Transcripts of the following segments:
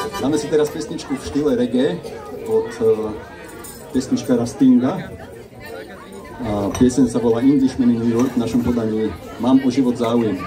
Dáme si teraz pesničku v štýle reggae od pesničkára Stinga. A pieseň sa volá Englishman in New York, v našom podaní Mám o život záujem.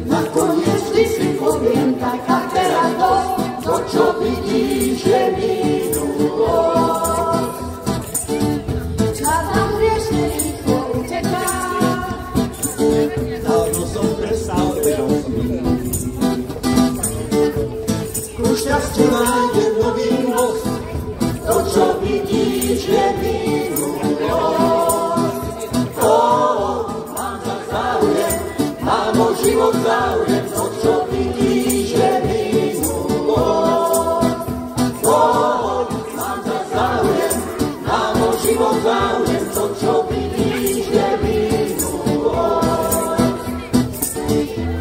Nakoniec vždy si poviem tak a teraz to, čo vidíš, je minulo. Čas nám riešne rýchlo uteká. Dávno som prestal veľmi. Ku šťastiu nájdem nový most. To, čo vidíš, je minulo. Život záujem, to, čo vidíš, je minulo. Mám za záujem, mám o život záujem, to, čo vidíš, je minulo.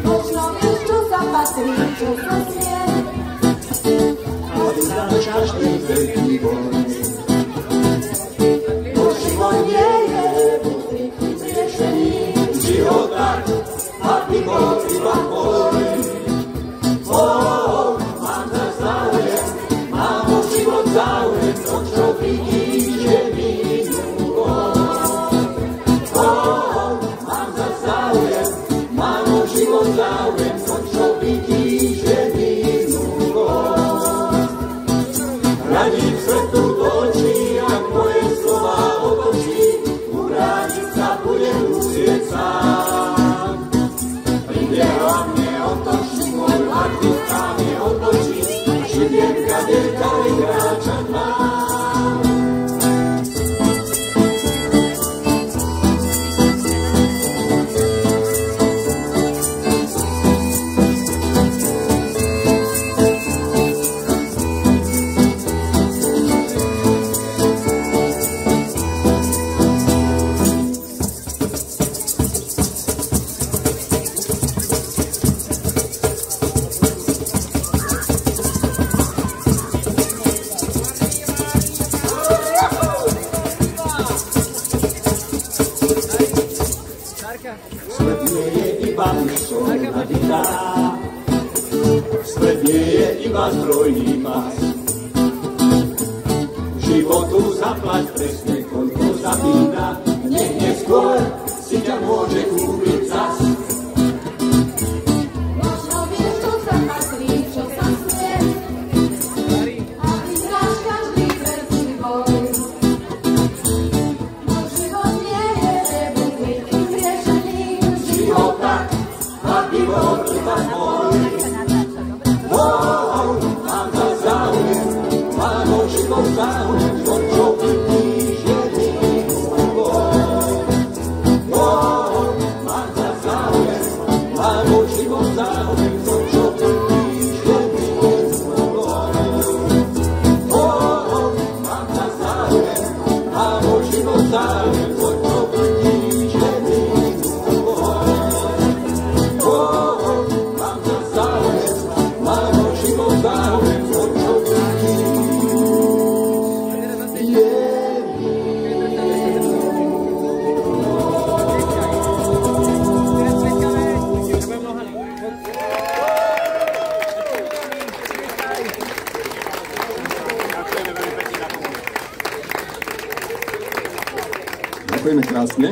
Možno vieš, čo sa patrí, čo sa smie, aby znáš každý veľký boj. To život nie je budrýchým riešením, života. Aby bol iba môj. Mám za záujem, mám o život záujem, to, čo vidíš, je minulo. Mám za záujem, mám o život záujem, to, čo vidíš, je minulo. Hľadím svetu do očí, ak moje slova otočí, ubrániť sa budem musieť sám. Hlavne otočí, môj hlavný stále otočí, živiem, kade ďalej kráčať mám. Svet nie je iba myšlná vina, svet nie je iba zdrojný mas. Životu zaplať presne, koľko zapína, nech neskôr si ťa môže kúpiť zas. Možno vieš, čo sa patrí, čo sa smie, aby znáš každý veľký boj. Aby bol iba môj. Mám za záujem, mám o život záujem, to, čo vidíš, je minulo. Mám za záujem, mám o život záujem, to, čo vidíš, je minulo. Mám za záujem, mám o život záujem, to, čo vidíš, je minulo. Mám za záujem, mám o život záujem, to, čo vidíš, je Ďakujeme krásne.